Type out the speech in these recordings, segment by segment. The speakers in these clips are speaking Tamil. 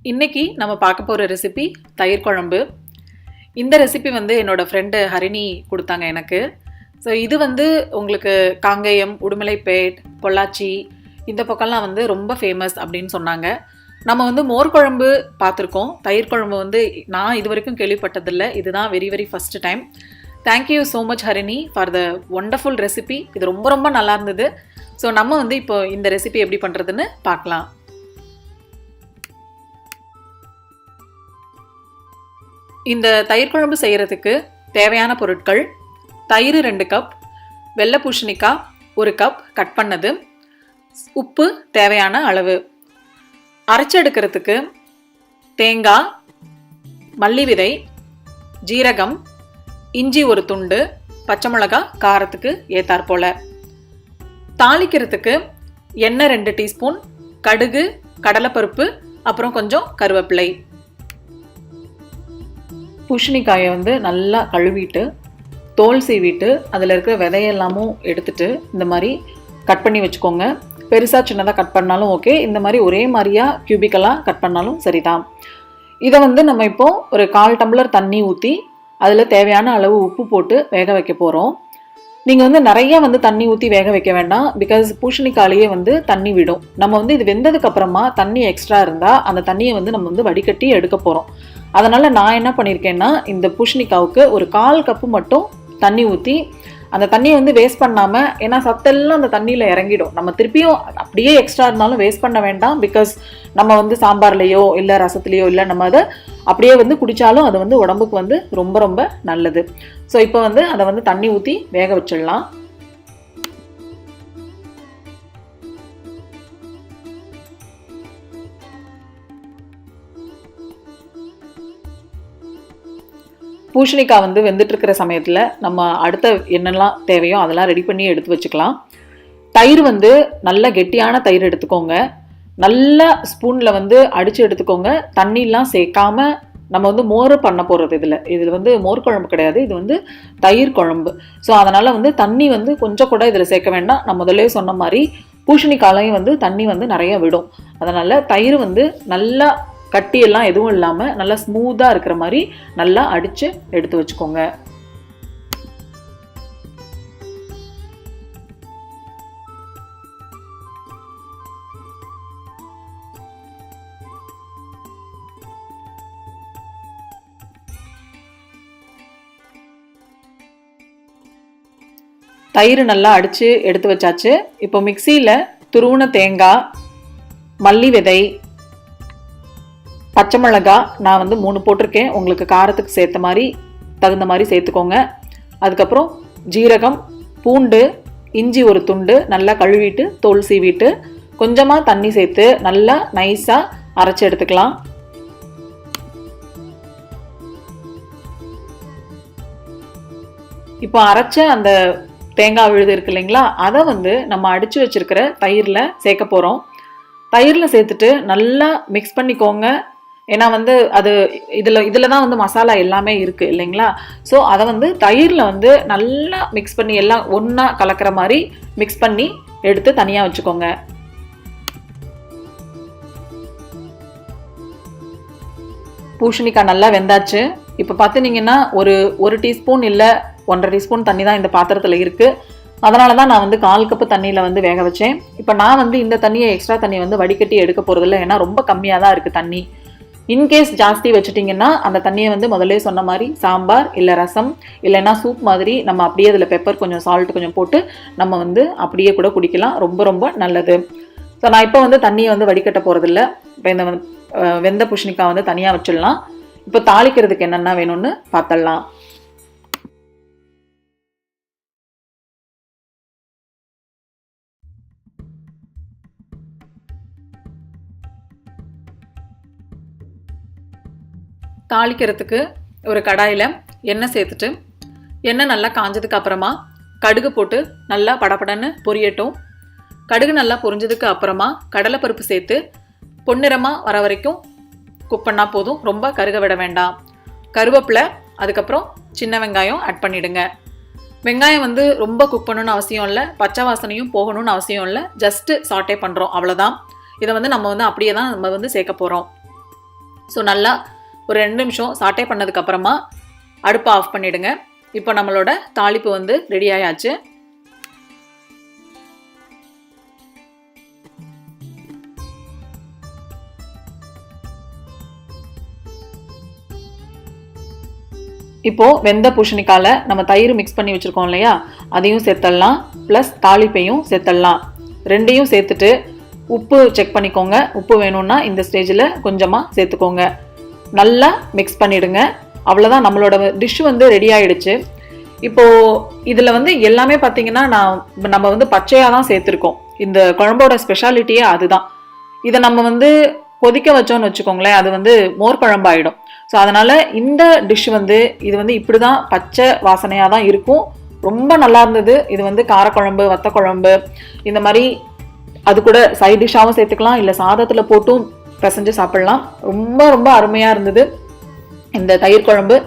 இன்னைக்கு நம்ம பார்க்க போகிற ரெசிபி தயிர் குழம்பு. இந்த ரெசிபி வந்து என்னோட ஃப்ரெண்டு ஹரிணி கொடுத்தாங்க எனக்கு. ஸோ இது வந்து உங்களுக்கு காங்கேயம், உடுமலைப்பேட், பொள்ளாச்சி இந்த பக்கம்லாம் வந்து ரொம்ப ஃபேமஸ் அப்படின்னு சொன்னாங்க. நம்ம வந்து மோர் குழம்பு பார்த்துருக்கோம், தயிர் குழம்பு வந்து நான் இது வரைக்கும் கேள்விப்பட்டதில்லை. இதுதான் very first time. Thank you so much Harini for the wonderful recipe. இது ரொம்ப நல்லா இருந்தது. ஸோ நம்ம வந்து இப்போ இந்த ரெசிபி எப்படி பண்ணுறதுன்னு பார்க்கலாம். இந்த தயிர் குழம்பு செய்கிறதுக்கு தேவையான பொருட்கள்: தயிர் 2 கப், வெள்ளை பூசணிக்காய் 1 கப் கட் பண்ணது, உப்பு தேவையான அளவு. அரைச்சி எடுக்கிறதுக்கு தேங்காய், மல்லி விதை, ஜீரகம், இஞ்சி 1 துண்டு, பச்சை மிளகாய் காரத்துக்கு ஏத்தாற்போல். தாளிக்கிறதுக்கு எண்ணெய் 2 டீஸ்பூன், கடுகு, கடலைப்பருப்பு, அப்புறம் கொஞ்சம் கருவேப்பிலை. பூசணிக்காயை வந்து நல்லா கழுவிட்டு தோல் சீவிட்டு அதில் இருக்கிற விதையெல்லாமும் எடுத்துட்டு இந்த மாதிரி கட் பண்ணி வச்சுக்கோங்க. பெருசாக சின்னதாக கட் பண்ணாலும் ஓகே, இந்த மாதிரி ஒரே மாதிரியாக கியூபிக்கலாக கட் பண்ணாலும் சரிதான். இதை வந்து நம்ம இப்போது ஒரு 1/4 டம்ளர் தண்ணி ஊற்றி அதில் தேவையான அளவு உப்பு போட்டு வேக வைக்க போகிறோம். நீங்கள் வந்து நிறைய வந்து தண்ணி ஊற்றி வேக வைக்க வேண்டாம், பிகாஸ் பூசணிக்காயிலேயே வந்து தண்ணி விடும். நம்ம வந்து இது வெந்ததுக்கப்புறமா தண்ணி எக்ஸ்ட்ரா இருந்தால் அந்த தண்ணியை வந்து நம்ம வந்து வடிகட்டி எடுக்க போகிறோம். அதனால் நான் என்ன பண்ணியிருக்கேன்னா, இந்த பூசணிக்காவுக்கு ஒரு 1/4 கப்பு மட்டும் தண்ணி ஊற்றி அந்த தண்ணியை வந்து வேஸ்ட் பண்ணாமல், ஏன்னா சத்தெல்லாம் அந்த தண்ணியில் இறங்கிடும். நம்ம திருப்பியும் அப்படியே எக்ஸ்ட்ரா இருந்தாலும் வேஸ்ட் பண்ண வேண்டாம், பிகாஸ் நம்ம வந்து சாம்பார்லேயோ இல்லை ரசத்துலேயோ இல்லை நம்ம அதை அப்படியே வந்து குடித்தாலும் அது வந்து உடம்புக்கு வந்து ரொம்ப நல்லது. ஸோ இப்போ வந்து அதை வந்து தண்ணி ஊற்றி வேக வச்சிடலாம். பூசணிக்காய் வந்து வெந்துட்டு இருக்கிற சமயத்தில் நம்ம அடுத்த என்னெல்லாம் தேவையோ அதெல்லாம் ரெடி பண்ணி எடுத்து வச்சுக்கலாம். தயிர் வந்து நல்ல கெட்டியான தயிர் எடுத்துக்கோங்க. நல்ல ஸ்பூனில் வந்து அடித்து எடுத்துக்கோங்க. தண்ணிலாம் சேர்க்காம நம்ம வந்து மோர் பண்ண போகிறது. இதில் வந்து மோர் குழம்பு கிடையாது, இது வந்து தயிர் குழம்பு. ஸோ அதனால் வந்து தண்ணி வந்து கொஞ்சம் கூட இதில் சேர்க்க வேண்டாம். நான் முதல்ல சொன்ன மாதிரி பூசணிக்காலையும் வந்து தண்ணி வந்து நிறைய விடும். அதனால் தயிர் வந்து நல்லா கட்டியெல்லாம் எதுவும் இல்லாமல் நல்லா ஸ்மூத்தாக இருக்கிற மாதிரி நல்லா அடித்து எடுத்து வச்சுக்கோங்க. தயிர் நல்லா அடித்து எடுத்து வச்சாச்சு. இப்போ மிக்சியில் துருவின தேங்காய், மல்லி விதை, பச்சை மிளகாய் நான் வந்து 3 போட்டிருக்கேன், உங்களுக்கு காரத்துக்கு சேர்த்த மாதிரி தகுந்த மாதிரி சேர்த்துக்கோங்க. அதுக்கப்புறம் ஜீரகம், பூண்டு, இஞ்சி 1 துண்டு நல்லா கழுவிட்டு தோல் சீவிட்டு கொஞ்சமாக தண்ணி சேர்த்து நல்லா நைஸாக அரைச்சி எடுத்துக்கலாம். இப்போ அரைச்ச அந்த தேங்காய் விழுது இருக்கு இல்லைங்களா, அதை வந்து நம்ம அடித்து வச்சிருக்கிற தயிரில் சேர்க்க போகிறோம். தயிரில் சேர்த்துட்டு நல்லா மிக்ஸ் பண்ணிக்கோங்க. ஏன்னா வந்து அது இதில் தான் வந்து மசாலா எல்லாமே இருக்குது இல்லைங்களா. ஸோ அதை வந்து தயிரில் வந்து நல்லா மிக்ஸ் பண்ணி எல்லாம் ஒன்றா கலக்கிற மாதிரி மிக்ஸ் பண்ணி எடுத்து தனியாக வச்சுக்கோங்க. பூசணிக்காய் நல்லா வெந்தாச்சு. இப்போ பார்த்துனீங்கன்னா ஒரு டீஸ்பூன் இல்லை 1.5 டீஸ்பூன் தண்ணி தான் இந்த பாத்திரத்தில் இருக்குது. அதனால தான் நான் வந்து 1/4 கப்பு தண்ணியில் வந்து வேக வச்சேன். இப்போ நான் வந்து இந்த தண்ணியை எக்ஸ்ட்ரா தண்ணி வந்து வடிகட்டி எடுக்க போகிறதில்ல, ஏன்னா ரொம்ப கம்மியாக தான் இருக்குது தண்ணி. இன்கேஸ் ஜாஸ்தி வச்சுட்டிங்கன்னா அந்த தண்ணியை வந்து முதல்ல சொன்ன மாதிரி சாம்பார் இல்லை ரசம் இல்லைன்னா சூப் மாதிரி நம்ம அப்படியே அதில் பெப்பர் கொஞ்சம் சால்ட் கொஞ்சம் போட்டு நம்ம வந்து அப்படியே கூட குடிக்கலாம். ரொம்ப நல்லது. ஸோ நான் இப்போ வந்து தண்ணியை வந்து வடிகட்ட போகிறதில்ல. இப்போ இந்த வெந்த பூசணிக்காய் வந்து தனியாக வச்சிடலாம். இப்போ தாளிக்கிறதுக்கு என்னென்ன வேணும்னு பார்த்துடலாம். தாளிக்கிறதுக்கு ஒரு கடாயில் எண்ணெய் சேர்த்துட்டு எண்ணெய் நல்லா காஞ்சதுக்கு அப்புறமா கடுகு போட்டு நல்லா படபடன்னு பொரியட்டும். கடுகு நல்லா பொரிஞ்சதுக்கு அப்புறமா கடலைப்பருப்பு சேர்த்து பொன்னிறமாக வர வரைக்கும் குக் பண்ணால் போதும், ரொம்ப கருக விட வேண்டாம். கருவேப்பிலை, அதுக்கப்புறம் சின்ன வெங்காயம் ஆட் பண்ணிவிடுங்க. வெங்காயம் வந்து ரொம்ப குக் பண்ணணும்னு அவசியம் இல்லை, பச்சை வாசனையும் போகணும்னு அவசியம் இல்லை, ஜஸ்ட்டு சாட்டே பண்ணுறோம் அவ்வளோதான். இதை வந்து நம்ம வந்து அப்படியே தான் நம்ம வந்து சேர்க்க போகிறோம். ஸோ நல்லா ஒரு 2 நிமிஷம் சாட்டே பண்ணதுக்கப்புறமா அடுப்பை ஆஃப் பண்ணிவிடுங்க. இப்போ நம்மளோட தாளிப்பு வந்து ரெடி ஆயாச்சு. இப்போது வெந்த பூசணிக்காயில் நம்ம தயிர் மிக்ஸ் பண்ணி வச்சுருக்கோம் இல்லையா, அதையும் சேர்த்துடலாம். ப்ளஸ் தாளிப்பையும் சேர்த்துடலாம். ரெண்டையும் சேர்த்துட்டு உப்பு செக் பண்ணிக்கோங்க. உப்பு வேணும்னா இந்த ஸ்டேஜில் கொஞ்சமாக சேர்த்துக்கோங்க. நல்லா மிக்ஸ் பண்ணிவிடுங்க. அவ்வளோதான், நம்மளோட டிஷ் வந்து ரெடி ஆகிடுச்சு. இப்போது இதில் வந்து எல்லாமே பார்த்திங்கன்னா நம்ம வந்து பச்சையாக தான் சேர்த்துருக்கோம். இந்த குழம்போட ஸ்பெஷாலிட்டியே அதுதான். இதை நம்ம வந்து கொதிக்க வச்சோன்னு வச்சுக்கோங்களேன், அது வந்து மோர் குழம்பாயிடும். ஸோ அதனால் இந்த டிஷ் வந்து இது வந்து இப்படி தான் பச்சை வாசனையாக தான் இருக்கும். ரொம்ப நல்லா இருந்தது. இது வந்து காரக்குழம்பு, வத்த குழம்பு, இந்த மாதிரி அது கூட சைட் டிஷ்ஷாகவும் சேர்த்துக்கலாம், இல்லை சாதத்தில் போட்டும் பிசைஞ்சு சாப்பிட்லாம். ரொம்ப ரொம்ப அருமையாக இருந்தது இந்த தயிர் குழம்பு.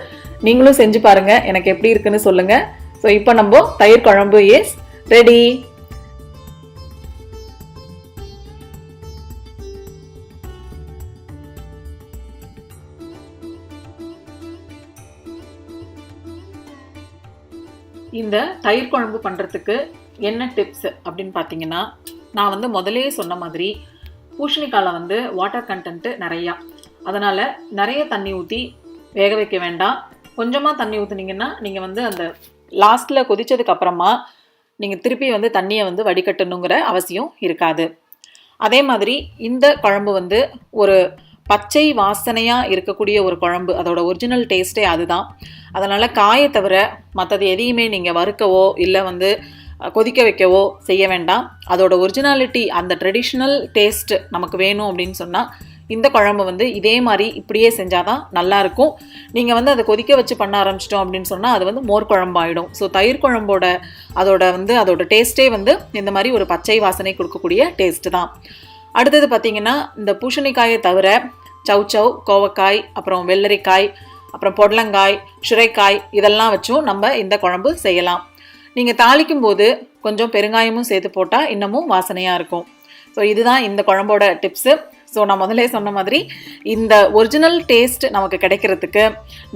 நீங்களும் செஞ்சு பாருங்கள், எனக்கு எப்படி இருக்குன்னு சொல்லுங்கள். ஸோ இப்போ நம்ம தயிர் குழம்பு இஸ் ரெடி. இந்த தயிர் குழம்பு பண்ணுறதுக்கு என்ன டிப்ஸ் அப்படின்னு பார்த்தீங்கன்னா, நான் வந்து முதலே சொன்ன மாதிரி பூசணிக்காயில் வந்து வாட்டர் கண்டென்ட்டு நிறையா, அதனால் நிறைய தண்ணி ஊற்றி வேக வைக்க வேண்டாம். கொஞ்சமாக தண்ணி ஊற்றுனீங்கன்னா நீங்கள் வந்து அந்த லாஸ்ட்டில் கொதித்ததுக்கப்புறமா நீங்கள் திருப்பி வந்து தண்ணியை வந்து வடிகட்டணுங்கிற அவசியம் இருக்காது. அதே மாதிரி இந்த குழம்பு வந்து ஒரு பச்சை வாசனையாக இருக்கக்கூடிய ஒரு குழம்பு, அதோட ஒரிஜினல் டேஸ்ட்டே அதுதான். அதனால் காயை தவிர மற்றது எதையுமே நீங்கள் வறுக்கவோ இல்லை வந்து கொதிக்க வைக்கவோ செய்ய வேண்டாம். அதோட ஒரிஜினாலிட்டி, அந்த ட்ரெடிஷ்னல் டேஸ்ட் நமக்கு வேணும் அப்படின்னு சொன்னால் இந்த குழம்பு வந்து இதே மாதிரி இப்படியே செஞ்சால் தான் நல்லாயிருக்கும். நீங்கள் வந்து அதை கொதிக்க வச்சு பண்ண ஆரம்பிச்சிட்டோம் அப்படின்னு சொன்னால் அது வந்து மோர் குழம்பாயிடும். ஸோ தயிர் குழம்போட அதோட டேஸ்ட்டே வந்து இந்த மாதிரி ஒரு பச்சை வாசனை கொடுக்கக்கூடிய டேஸ்ட்டு தான். அடுத்தது பார்த்திங்கன்னா, இந்த பூசணிக்காயை தவிர சவுச்சவ், கோவக்காய், அப்புறம் வெள்ளரிக்காய், அப்புறம் பொடலங்காய், சுரைக்காய், இதெல்லாம் வச்சும் நம்ம இந்த குழம்பு செய்யலாம். நீங்கள் தாளிக்கும் போது கொஞ்சம் பெருங்காயமும் சேர்த்து போட்டால் இன்னமும் வாசனையாக இருக்கும். ஸோ இதுதான் இந்த குழம்போட டிப்ஸு. ஸோ நான் முதலே சொன்ன மாதிரி இந்த ஒரிஜினல் டேஸ்ட் நமக்கு கிடைக்கிறதுக்கு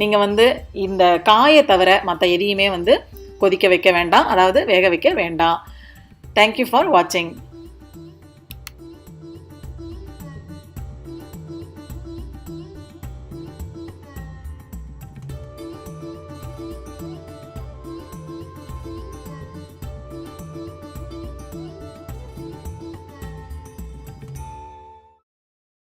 நீங்கள் வந்து இந்த காயை தவிர மற்ற எதையுமே வந்து கொதிக்க வைக்க வேண்டாம், அதாவது வேக வைக்க வேண்டாம். தேங்க்யூ ஃபார் வாட்சிங்.